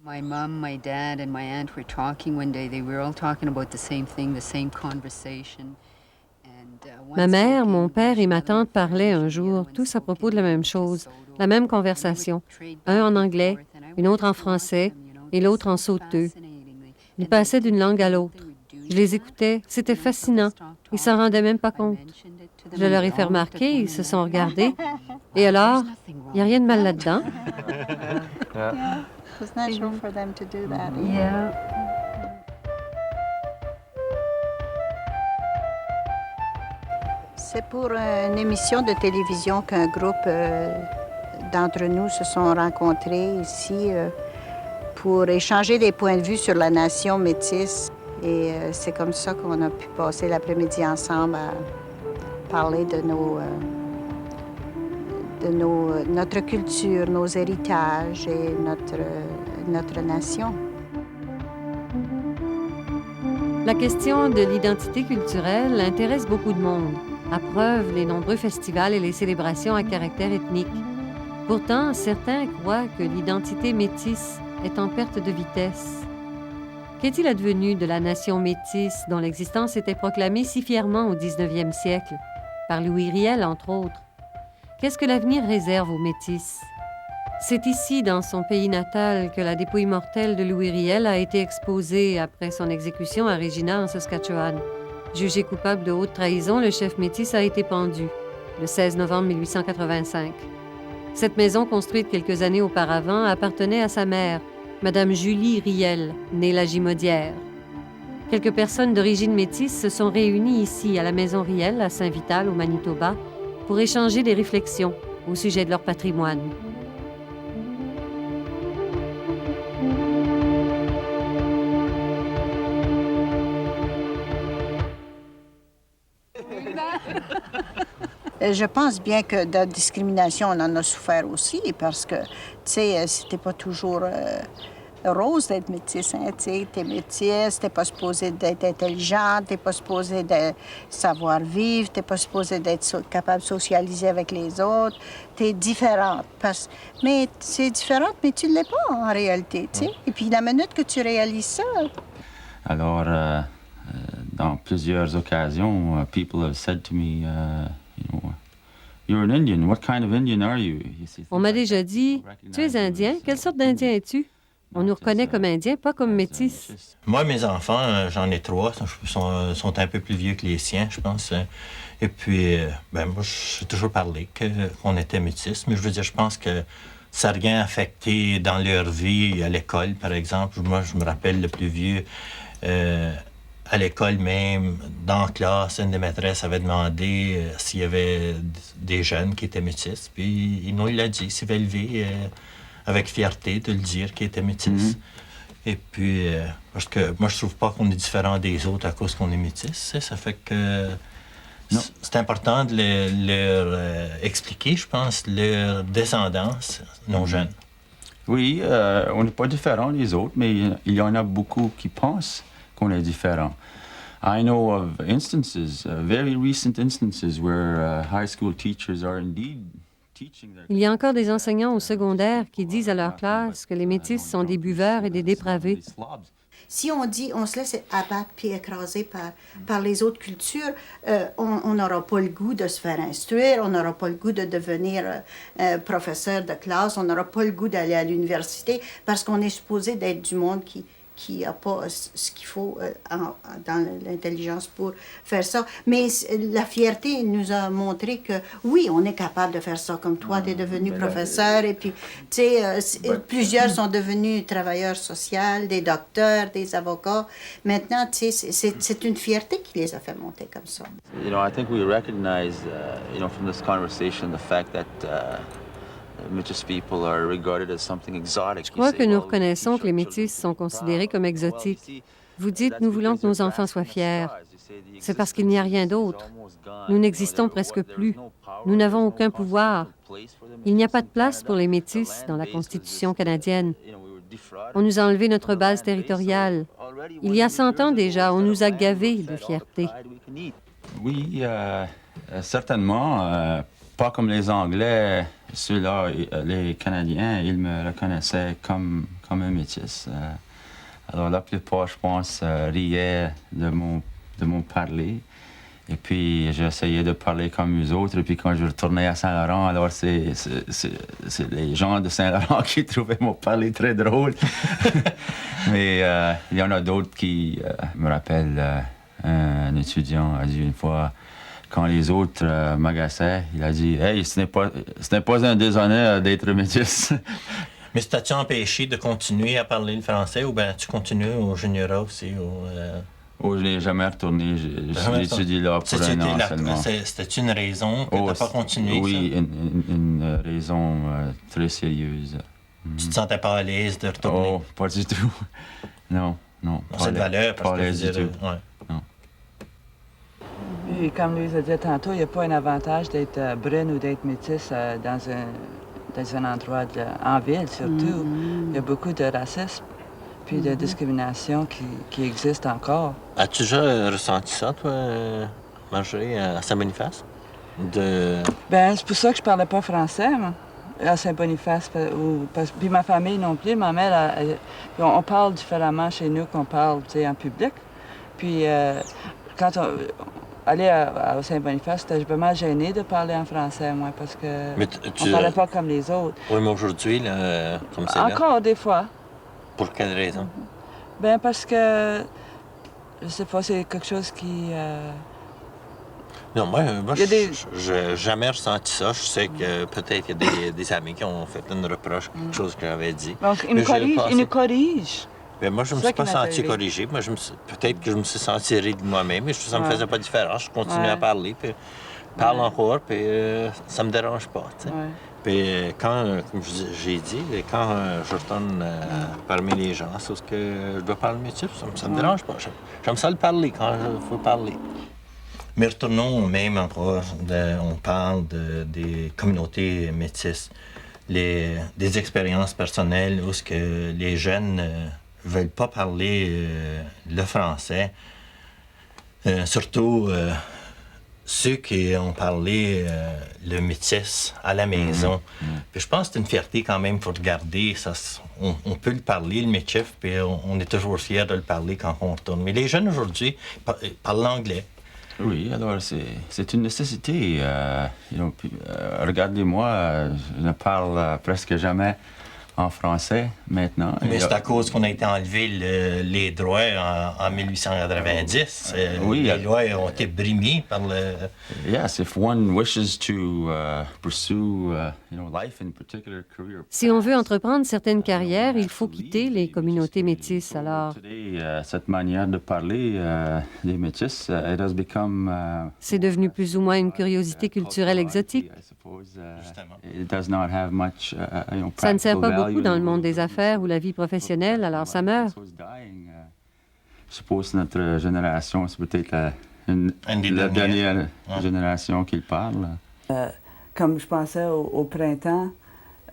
My mom, my dad, and my aunt were talking one day. They were all talking about the same thing, the same conversation. Ma mère, mon père et ma tante parlaient un jour, tous à propos de la même chose, la même conversation. Un en anglais, une autre en français et l'autre en sauteux. Ils passaient d'une langue à l'autre. Je les écoutais, c'était fascinant. Ils s'en rendaient même pas compte. Je leur ai fait remarquer, ils se sont regardés. Et alors, il n'y a rien de mal là-dedans. Yeah, it was natural for them to do that. Yeah. C'est pour une émission de télévision qu'un groupe d'entre nous se sont rencontrés ici pour échanger des points de vue sur la nation métisse. Et c'est comme ça qu'on a pu passer l'après-midi ensemble à parler de notre culture, nos héritages et notre nation. La question de l'identité culturelle intéresse beaucoup de monde. À preuve, les nombreux festivals et les célébrations à caractère ethnique. Pourtant, certains croient que l'identité métisse est en perte de vitesse. Qu'est-il advenu de la nation métisse dont l'existence était proclamée si fièrement au 19e siècle, par Louis Riel, entre autres? Qu'est-ce que l'avenir réserve aux métisses? C'est ici, dans son pays natal, que la dépouille mortelle de Louis Riel a été exposée après son exécution à Regina, en Saskatchewan. Jugé coupable de haute trahison, le chef métis a été pendu, le 16 novembre 1885. Cette maison, construite quelques années auparavant, appartenait à sa mère, Madame Julie Riel, née Lagimodière. Quelques personnes d'origine métisse se sont réunies ici, à la Maison Riel, à Saint-Vital, au Manitoba, pour échanger des réflexions au sujet de leur patrimoine. Je pense bien que de la discrimination, on en a souffert aussi parce que, tu sais, c'était pas toujours rose d'être métisse, hein, tu sais. T'es métisse, t'es pas supposé d'être intelligente, t'es pas supposé de savoir vivre, t'es pas supposé d'être capable de socialiser avec les autres. T'es différente. Mais c'est différente, mais tu l'es pas en réalité, tu sais. Et puis la minute que tu réalises ça... Alors, dans plusieurs occasions, people have said to me, you're an Indian. What kind of Indian are you? On m'a déjà dit, tu es Indien? Quelle sorte d'Indien es-tu? On nous reconnaît comme Indiens, pas comme métis. Moi, mes enfants, j'en ai 3, sont un peu plus vieux que les siens, je pense. Et puis, moi, j'ai toujours parlé qu'on était métis, mais je veux dire, je pense que ça n'a rien affecté dans leur vie à l'école, par exemple. Moi, je me rappelle le plus vieux... à l'école même, dans la classe, une des maîtresses avait demandé s'il y avait des jeunes qui étaient métis. Puis il nous l'a dit, il s'est élevé avec fierté de le dire qu'il était métis. Mm-hmm. Et puis, parce que moi, je trouve pas qu'on est différent des autres à cause qu'on est métis. Ça fait que c'est important de leur expliquer, je pense, leur descendance, nos jeunes. Oui, on n'est pas différents des autres, mais il y en a beaucoup qui pensent qu'on est différent. I know of instances, very recent instances, where high school teachers are indeed teaching their... Il y a encore des enseignants au secondaire qui disent à leur classe que les métis sont des buveurs et des dépravés. Si on dit, on se laisse abattre puis écraser par les autres cultures, on n'aura pas le goût de se faire instruire, on n'aura pas le goût de devenir professeur de classe, on n'aura pas le goût d'aller à l'université parce qu'on est supposé d'être du monde qui n'a pas ce qu'il faut dans l'intelligence pour faire ça. Mais la fierté nous a montré que, oui, on est capable de faire ça. Comme toi, tu es devenu professeur. Et puis, tu sais, plusieurs sont devenus travailleurs sociaux, des docteurs, des avocats. Maintenant, tu sais, c'est une fierté qui les a fait monter comme ça. You know, I think we recognize, from this conversation, the fact that... Je crois que nous reconnaissons que les métis sont considérés comme exotiques. Vous dites, nous voulons que nos enfants soient fiers. C'est parce qu'il n'y a rien d'autre. Nous n'existons presque plus. Nous n'avons aucun pouvoir. Il n'y a pas de place pour les métis dans la Constitution canadienne. On nous a enlevé notre base territoriale. Il y a 100 ans déjà, on nous a gavés de fierté. Oui, certainement. pas comme les Anglais, ceux-là, les Canadiens, ils me reconnaissaient comme un métis. Alors la plupart, je pense, riaient de mon parler. Et puis j'essayais de parler comme eux autres. Et puis quand je retournais à Saint-Laurent, alors c'est les gens de Saint-Laurent qui trouvaient mon parler très drôle. Mais il y en a d'autres qui me rappellent, un étudiant a dit une fois, quand les autres m'agaçaient, il a dit « Hey, ce n'est pas un déshonneur d'être métis. » Mais ça t'a-tu empêché de continuer à parler le français ou bien tu continues au juniora aussi? Oh, je n'ai jamais retourné. J'ai étudié là pour un an seulement. C'était une raison que tu n'as pas continué? Oui, une raison très sérieuse. Tu te sentais pas à l'aise de retourner? Oh, pas du tout. Non. Cette valeur, parce que du tout. Ouais. Non. Et comme Louise a dit tantôt, il n'y a pas un avantage d'être brune ou d'être métisse dans un endroit, en ville surtout. Il y a beaucoup de racisme puis de discrimination qui existe encore. As-tu déjà ressenti ça, toi, Marjorie, à Saint-Boniface? Ben, c'est pour ça que je parlais pas français, moi, à Saint-Boniface. Puis ma famille non plus. Ma mère, on parle différemment chez nous qu'on parle, en public. Puis quand on allait à Saint-Boniface, j'étais vraiment gênée de parler en français, moi, parce que on parlait pas comme les autres. Oui, mais aujourd'hui, là, comme c'est là... Encore des fois. Pour quelle raison? Ben parce que, je sais pas, c'est quelque chose qui... Non, moi j'ai jamais ressenti ça. Je sais que peut-être il y a des amis qui ont fait une reproche, quelque chose que j'avais dit. Donc, ils nous corrigent. Mais moi, je ne me suis pas senti corrigé. Moi, peut-être que je me suis senti rire de moi-même, mais ça ne me faisait pas différence. Je continuais à parler, puis parle encore, puis ça me dérange pas, tu sais. Puis quand, comme j'ai dit, quand je retourne parmi les gens, c'est ce que je dois parler métis, ça me dérange pas. J'aime ça le parler quand il faut parler. Mais retournons même encore, on parle des communautés métisses, des expériences personnelles où ce que les jeunes ne veulent pas parler le français, surtout ceux qui ont parlé le métis à la maison. Puis je pense que c'est une fierté quand même pour le garder. On peut le parler, le métis, puis on est toujours fiers de le parler quand on retourne. Mais les jeunes aujourd'hui parlent l'anglais. Oui, alors c'est une nécessité. Regardez-moi, je ne parle presque jamais en français maintenant. Mais c'est à cause qu'on a été enlevé les droits en 1890. Oui, les lois ont été brimées par le... Yes, if one wishes to pursue, life in particular career. Si on veut entreprendre certaines carrières, il faut quitter les communautés métisses. Alors, Cette manière de parler des métis, it has become... c'est devenu plus ou moins une curiosité culturelle exotique. It does not have much, Ça ne sert pas practical beaucoup dans le value. monde des affaires ou la vie professionnelle, alors ça meurt. Je suppose que notre génération, c'est peut-être la dernière génération qui le parle. Comme je pensais au printemps,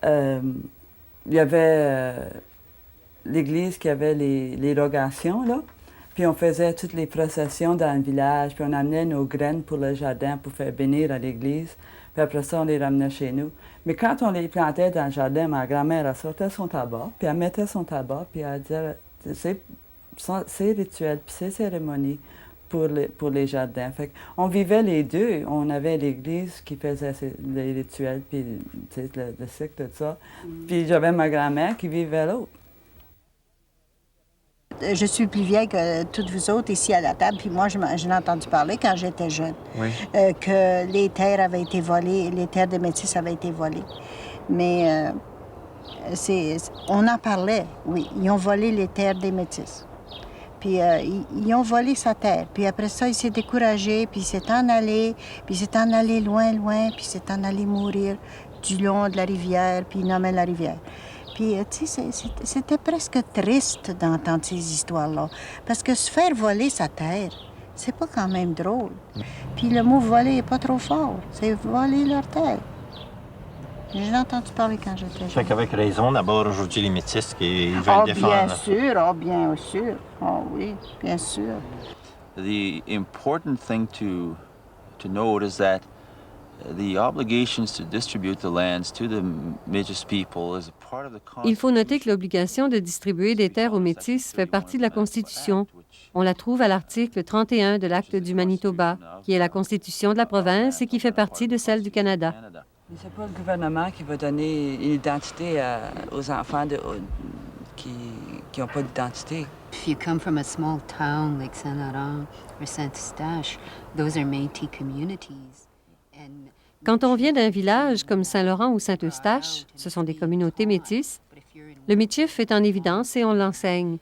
il y avait l'église qui avait les rogations, là. Puis on faisait toutes les processions dans le village, puis on amenait nos graines pour le jardin pour faire bénir à l'église. Puis après ça, on les ramenait chez nous. Mais quand on les plantait dans le jardin, ma grand-mère, elle sortait son tabac, puis elle mettait son tabac, puis elle disait, c'est rituel, puis c'est cérémonie pour les jardins. Fait on vivait les deux. On avait l'église qui faisait les rituels, puis le cycle, tout ça. Puis j'avais ma grand-mère qui vivait l'autre. Je suis plus vieille que toutes vous autres ici à la table, puis moi, je l'ai entendu parler quand j'étais jeune, que les terres avaient été volées, les terres des métis avaient été volées. Mais on en parlait, oui. Ils ont volé les terres des métis. Puis ils ont volé sa terre. Puis après ça, il s'est découragé, puis il s'est en allé, loin, loin, puis il s'est en allé mourir du long de la rivière, puis il nommait la rivière. Puis, tu sais, c'était presque triste d'entendre ces histoires-là. Parce que se faire voler sa terre, c'est pas quand même drôle. Puis le mot voler est pas trop fort. C'est voler leur terre. J'ai entendu parler quand j'étais jeune. Fait qu'avec raison, d'abord, aujourd'hui, les métis qui veulent défendre. Bien sûr. Oh oui, bien sûr. The important thing to note is that The obligations to distribute the lands to the Métis people is a part of the Il faut noter que l'obligation de distribuer des terres aux Métis fait partie de la Constitution. On la trouve à l'article 31 de l'Acte du Manitoba, qui est la Constitution de la province et qui fait partie de celle du Canada. Mais c'est pas le gouvernement qui va donner une identité aux enfants qui n'ont pas d'identité. If you come from a small town like Saint-Laurent or Saint-Eustache, those are Métis communities. And Quand on vient d'un village comme Saint-Laurent ou Saint-Eustache, ce sont des communautés métisses, le Michif est en évidence et on l'enseigne.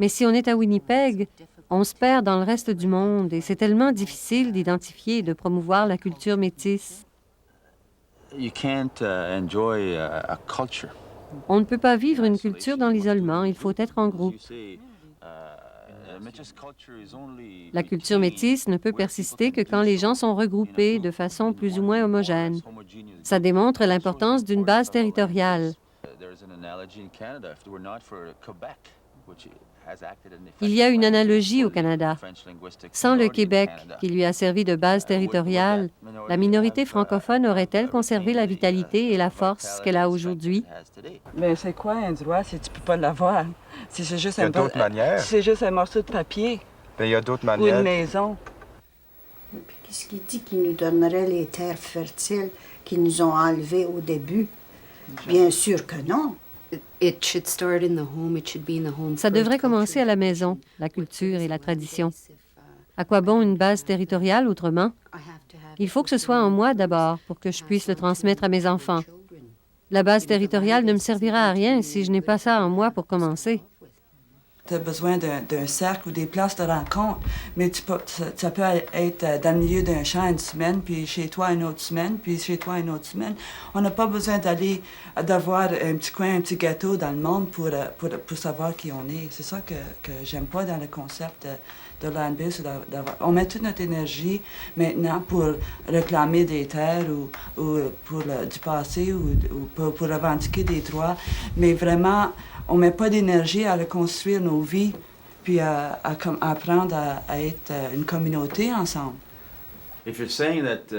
Mais si on est à Winnipeg, on se perd dans le reste du monde et c'est tellement difficile d'identifier et de promouvoir la culture métisse. you can't enjoy a culture. On ne peut pas vivre une culture dans l'isolement, il faut être en groupe. La culture métisse ne peut persister que quand les gens sont regroupés de façon plus ou moins homogène. Ça démontre l'importance d'une base territoriale. Il y a une analogie au Canada. Sans le Québec, qui lui a servi de base territoriale, la minorité francophone aurait-elle conservé la vitalité et la force qu'elle a aujourd'hui? Mais c'est quoi un droit si tu peux pas l'avoir? Si c'est juste Il y a d'autres manières. Si c'est juste un morceau de papier Ben, il y a d'autres ou une manières. maison. Puis qu'est-ce qu'il dit qu'il nous donnerait les terres fertiles qu'ils nous ont enlevées au début? Bien sûr que non. it should start in the home, it should be in the home. Ça first, devrait commencer à la culture. maison, la culture et la tradition. If, À quoi bon une base territoriale autrement? I have to have Il faut que ce soit en moi d'abord pour que je puisse le transmettre à mes enfants. children. La base territoriale ne me servira à rien si je n'ai pas ça en moi pour commencer. Tu as besoin d'un cercle ou des places de rencontre, mais ça peut être dans le milieu d'un champ une semaine, puis chez toi une autre semaine, puis chez toi une autre semaine. On n'a pas besoin d'avoir un petit coin, un petit gâteau dans le monde pour savoir qui on est. C'est ça que j'aime pas dans le concept de land-based. On met toute notre énergie maintenant pour réclamer des terres ou pour du passé ou pour revendiquer des droits, mais vraiment, on ne met pas d'énergie à reconstruire nos vies puis à apprendre à être une communauté ensemble. If you're saying that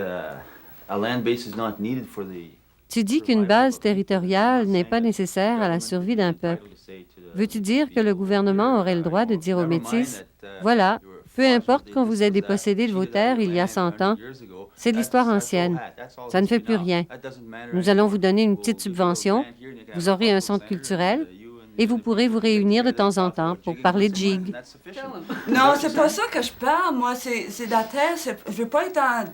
a land base is not needed for the Tu dis qu'une base territoriale n'est pas nécessaire à la survie d'un peuple. Veux-tu dire que le gouvernement aurait le droit de dire aux Métis, voilà, peu importe qu'on vous ait dépossédé de vos terres il y a 100 ans, c'est de l'histoire ancienne. Ça ne fait plus rien. Nous allons vous donner une petite subvention, vous aurez un centre culturel, et vous pourrez vous réunir de temps en temps pour parler de gigue. Non, c'est pas ça que je parle, moi. C'est la terre. Je veux pas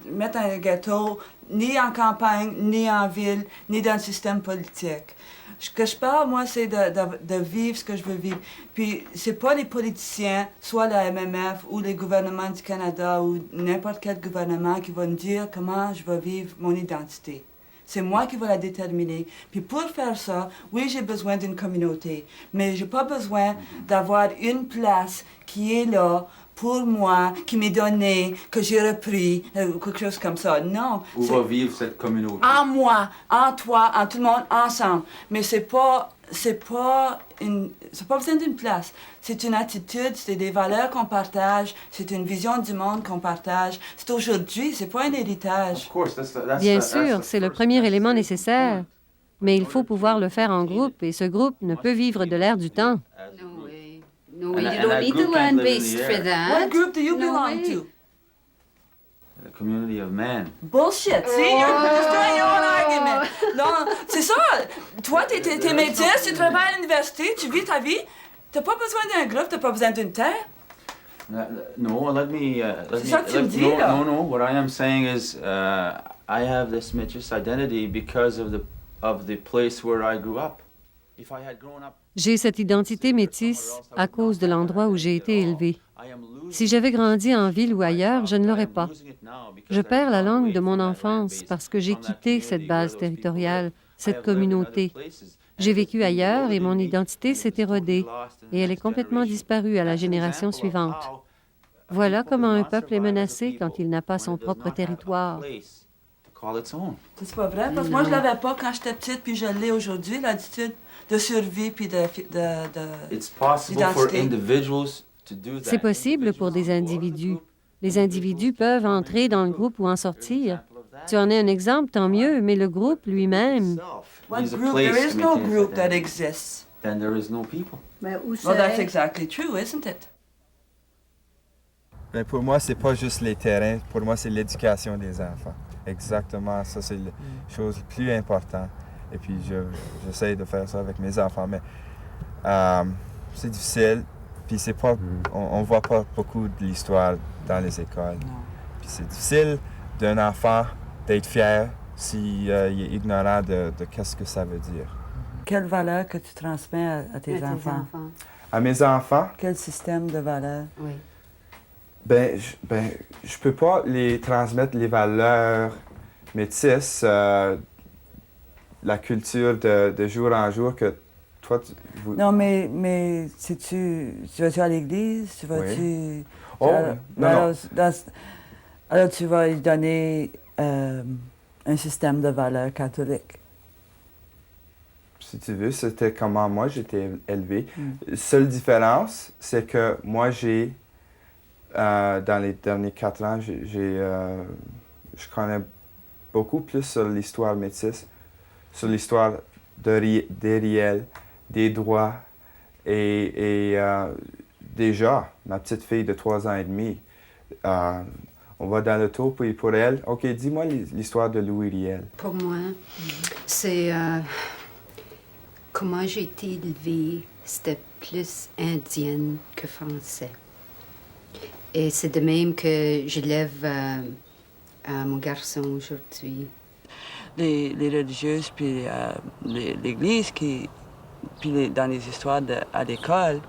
mettre un gâteau ni en campagne, ni en ville, ni dans le système politique. Ce que je parle, moi, c'est de vivre ce que je veux vivre. Puis, c'est pas les politiciens, soit la MMF ou les gouvernements du Canada ou n'importe quel gouvernement qui va me dire comment je vais vivre mon identité. C'est moi qui vais la déterminer. Puis pour faire ça, oui, j'ai besoin d'une communauté, mais j'ai pas besoin d'avoir une place qui est là pour moi, qui m'est donnée, que j'ai repris, ou quelque chose comme ça. Non. Où va vivre cette communauté? En moi, en toi, en tout le monde, ensemble. Mais c'est pas besoin d'une place. C'est une attitude, c'est des valeurs qu'on partage, c'est une vision du monde qu'on partage. C'est aujourd'hui, c'est pas un héritage. Bien sûr, c'est le premier élément nécessaire, mais il faut pouvoir le faire en groupe, et ce groupe ne peut vivre de l'air du temps. No way. No And way. that- You and don't that need the group can't land live in base the for air. that. What group do you No belong way. to? The community of man. Bullshit. See, you're destroying your own argument. Non, c'est ça. Toi, t'es métis, tu travailles à l'université, tu vis ta vie. T'as pas besoin d'un groupe, t'as pas besoin d'une terre. No, let me. C'est ça que tu me dis, là. No. What I am saying is, I have this Métis identity because of the place where I grew up. If I had grown up. J'ai cette identité métisse à cause de l'endroit où j'ai été élevé. Si j'avais grandi en ville ou ailleurs, je ne l'aurais pas. Je perds la langue de mon enfance parce que j'ai quitté cette base territoriale, cette communauté. J'ai vécu ailleurs et mon identité s'est érodée et elle est complètement disparue à la génération suivante. Voilà comment un peuple est menacé quand il n'a pas son propre territoire. C'est pas vrai, parce que moi, je l'avais pas quand j'étais petite, puis je l'ai aujourd'hui, l'attitude de survie, puis C'est possible pour des individus. Les individus peuvent entrer dans le groupe ou en sortir. Tu en es un exemple, tant mieux, mais le groupe lui-même... One He's a group, place there is to no maintain his group that identity. exists. Then there is no people. Mais où Well, that's serait- exactly true, isn't it? Ben, pour moi, c'est pas juste les terrains, pour moi, c'est l'éducation des enfants. Exactement, ça, c'est la chose la plus importante. Et puis, j'essaie de faire ça avec mes enfants, mais c'est difficile. Puis, c'est pas, on voit pas beaucoup de l'histoire dans les écoles. Puis, c'est difficile d'un enfant d'être fier s'il est ignorant de qu'est-ce que ça veut dire. Quelle valeur que tu transmets à tes À tes enfants? À mes enfants, Quel système de valeurs? Oui. je peux pas les transmettre les valeurs métisses, la culture de jour en jour que toi, Non, mais si tu vas-tu à l'église? Tu vas-tu... Oh, non. Alors, tu vas lui donner un système de valeurs catholique. Si tu veux, c'était comment moi j'étais élevé. Seule différence, c'est que moi dans les derniers 4 ans, je connais beaucoup plus sur l'histoire métisse, sur l'histoire des réels, des droits. Et déjà, ma petite fille de 3 ans et demi, on va dans l'auto, puis pour elle, OK, dis-moi l'histoire de Louis Riel. Pour moi, c'est comment j'ai été élevée, c'était plus indienne que français. Et c'est de même que j'élève mon garçon aujourd'hui. Les religieuses, puis l'Église, puis dans les histoires à l'école,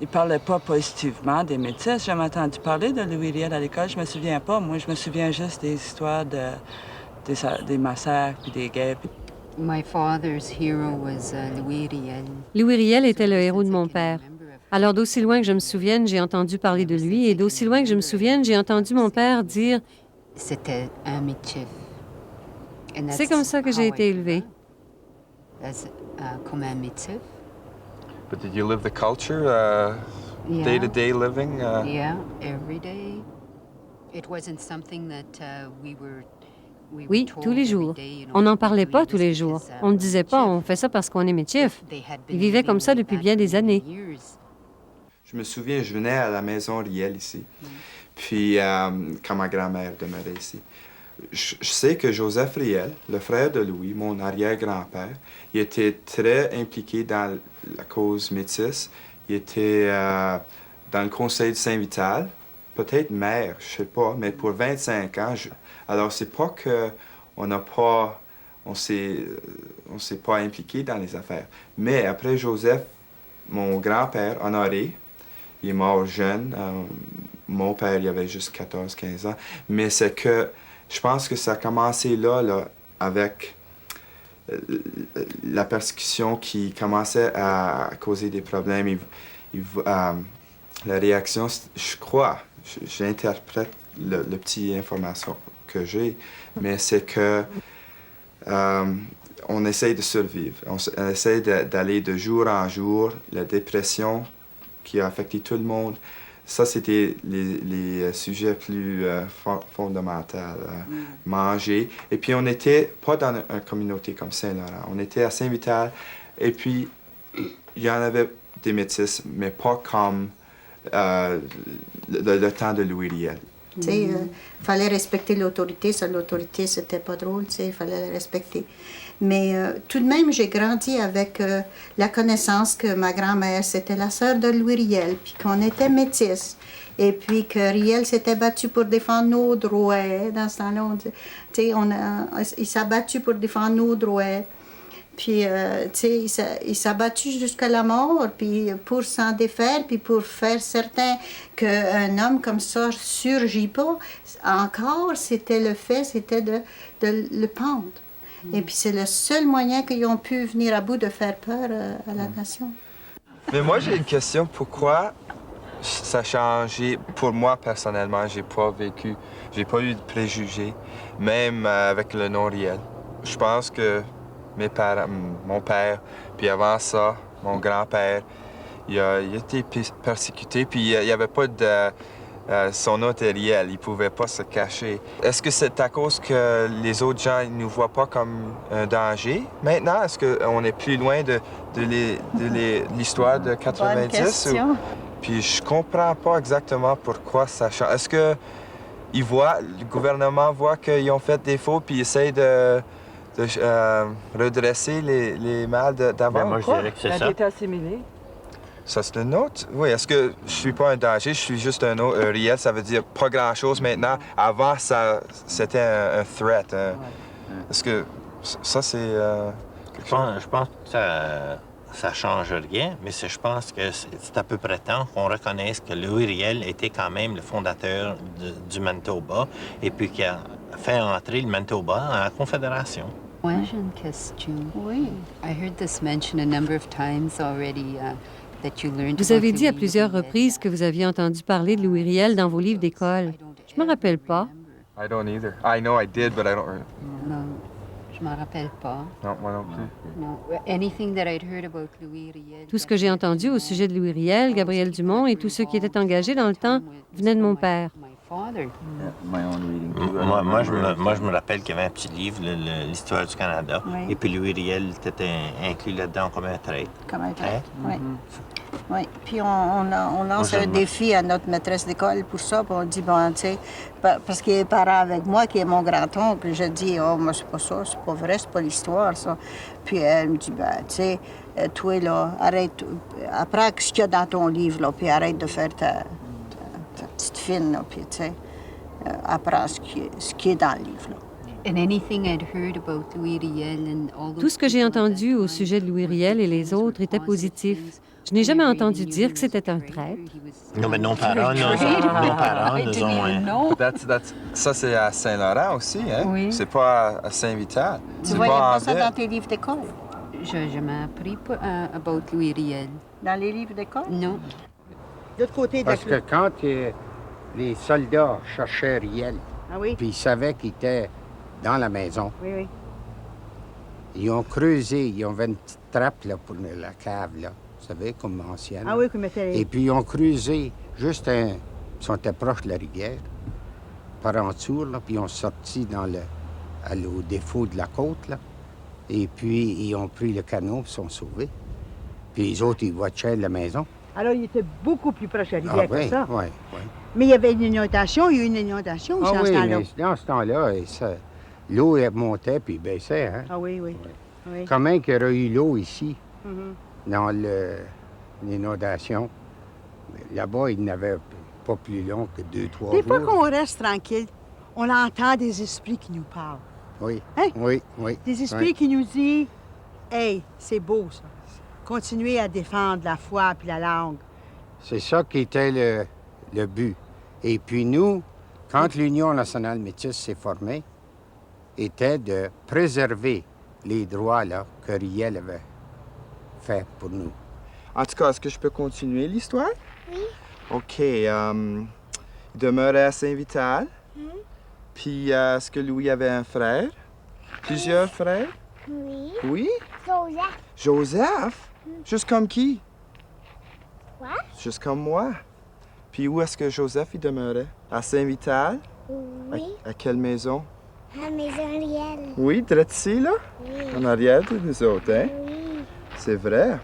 ils ne parlaient pas positivement des métis. J'ai entendu parler de Louis Riel à l'école, je me souviens pas. Moi, je me souviens juste des histoires des massacres, puis des guerres. My father's hero was Louis Riel. Louis Riel était le héros de mon père. Alors, d'aussi loin que je me souvienne, j'ai entendu parler de lui, et d'aussi loin que je me souvienne, j'ai entendu mon père dire C'était un métier. And c'est that's comme ça que j'ai how été I élevée. grew up. As, comme un métier. But did you live the culture, Yeah. day-to-day living? Yeah, every day. It wasn't something that we were Oui, tous les jours. On n'en parlait pas tous les jours. On ne disait pas, on fait ça parce qu'on est métif. Ils vivaient comme ça depuis bien des années. Je me souviens, je venais à la maison Riel ici, puis quand ma grand-mère demeurait ici. Je sais que Joseph Riel, le frère de Louis, mon arrière-grand-père, il était très impliqué dans la cause métisse. Il était dans le conseil de Saint-Vital, peut-être maire, je sais pas, mais pour 25 ans. Alors, c'est pas que on s'est pas impliqué dans les affaires. Mais après Joseph, mon grand-père, Honoré, il est mort jeune. Mon père, il avait juste 14-15 ans. Mais c'est que, je pense que ça a commencé là avec la persécution qui commençait à causer des problèmes. La réaction, je crois, j'interprète le petit information que j'ai, mais c'est que on essaye de survivre. On essaie d'aller de jour en jour. La dépression qui a affecté tout le monde, ça, c'était les sujets plus fondamentaux. Manger. Et puis, on n'était pas dans une communauté comme Saint-Laurent. On était à Saint-Vital. Et puis, il y en avait des métis, mais pas comme le temps de Louis Riel. Tu sais, fallait respecter l'autorité. Ça, l'autorité, c'était pas drôle, tu sais, il fallait la respecter. Mais tout de même, j'ai grandi avec la connaissance que ma grand-mère, c'était la sœur de Louis Riel, puis qu'on était métis. Et puis que Riel s'était battu pour défendre nos droits. Dans ce temps-là, tu sais, il s'est battu pour défendre nos droits. Puis, tu sais, il s'est battu jusqu'à la mort, puis pour s'en défaire, puis pour faire certain qu'un homme comme ça surgit pas. Encore, c'était de le pendre. Et puis, c'est le seul moyen qu'ils ont pu venir à bout de faire peur à la nation. Mais moi, j'ai une question. Pourquoi ça a changé? Pour moi, personnellement, j'ai pas eu de préjugés, même avec le nom Riel. Je pense que mes parents, mon père, puis avant ça, mon grand-père, il a été persécuté, puis il n'y avait pas son nom était Riel, il ne pouvait pas se cacher. Est-ce que c'est à cause que les autres gens ne nous voient pas comme un danger maintenant? Est-ce qu'on est plus loin de l'histoire de 90? Bonne question. Puis je comprends pas exactement pourquoi ça change. Est-ce que le gouvernement voit qu'ils ont fait des faux puis essaye de redresser les mal d'avant? Ben, moi, je dirais que c'est La ça. dette assimilée. Ça, c'est une autre? Oui, est-ce que je suis pas un danger, je suis juste un autre? Riel, ça veut dire pas grand-chose maintenant. Avant, c'était un threat. Est-ce que ça, c'est... Je pense que ça change rien, mais je pense que c'est à peu près temps qu'on reconnaisse que Louis Riel était quand même le fondateur du Manitoba et puis qui a fait entrer le Manitoba dans la Confédération. Moi, j'ai une question. Oui. I heard this mentioned a number of times already. Vous avez dit à plusieurs reprises que vous aviez entendu parler de Louis Riel dans vos livres d'école. Je me rappelle pas. I don't either. I know I did, but I don't... Non, je m'en rappelle pas. Non, moi non plus. No. Anything that I'd heard about Louis Riel. Tout ce que j'ai entendu au sujet de Louis Riel, Gabriel Dumont et tous ceux qui étaient engagés dans le temps venait de mon père. My father. My own reading too. Moi, je me rappelle qu'il y avait un petit livre, l'Histoire du Canada, Oui. et puis Louis Riel était inclus là-dedans comme un traître. Comme un trait. Hein? Oui. Oui. Puis on lance un défi à notre maîtresse d'école pour ça. Puis on dit, bon, tu sais, parce qu'il est parent avec moi, qui est mon grand-oncle, je dis, oh, moi, c'est pas ça, c'est pas vrai, c'est pas l'histoire, ça. Puis elle me dit, ben, tu sais, toi, là, arrête, apprends ce qu'il y a dans ton livre, là, puis arrête de faire ta petite fine, là, puis, tu sais, apprends ce qui est dans le livre, là. And anything I'd heard about Louis Riel and all those Tout ce que j'ai people at entendu that au time sujet de Louis Riel et les autres était positif. Je n'ai jamais entendu dire que c'était un traître. Non, mais nos parents nous ont... Ça, c'est à Saint-Laurent aussi, hein? Oui. C'est pas à Saint-Vital. Tu voyais pas ça dans tes livres d'école? Je m'ai appris about Louis Riel. Dans les livres d'école? Non. De l'autre côté de Parce que quand les soldats cherchaient Riel, Ah oui? puis ils savaient qu'il était dans la maison, Oui, oui. ils ont creusé, ils ont fait une petite trappe là, pour la cave, là, vous savez, comme ancienne. Ah oui, qu'on mettait Et puis ils ont creusé juste ils sont proches de la rivière, par en dessous, là, puis ils ont sorti au défaut de la côte, là. Et puis ils ont pris le canot, puis ils sont sauvés. Puis les autres, ils watchaient la maison. Alors, il était beaucoup plus proche de la rivière que oui, ça. oui, oui. Mais il y avait une inondation, il y a eu une inondation aussi Ah en oui, ce temps-là. mais dans ce temps-là, l'eau elle montait puis baissait. Hein? Ah oui, oui. Oui. Comment qu'il y aurait eu l'eau ici, Mhm. dans l'inondation? Là-bas, il n'avait pas plus long que 2-3 Des fois jours. qu'on reste tranquille, on entend des esprits qui nous parlent. Oui, Hein? oui, oui. Des esprits oui. qui nous disent « Hey, c'est beau ça. Continuez à défendre la foi puis la langue. C'est ça qui était le but. Et puis nous, quand l'Union nationale métisse s'est formée, était de préserver les droits là, que Riel avait fait pour nous. En tout cas, est-ce que je peux continuer l'histoire? Oui. OK. Il demeurait à Saint-Vital. Puis, est-ce que Louis avait un frère? Plusieurs frères? Oui. Oui? Joseph. Joseph? Juste comme qui? Quoi? Juste comme moi. Puis où est-ce que Joseph il demeurait? À Saint-Vital? Oui. À quelle maison? À la maison Riel. Oui, direct ici, là? Oui. En arrière de nous autres, hein? Oui. C'est vrai.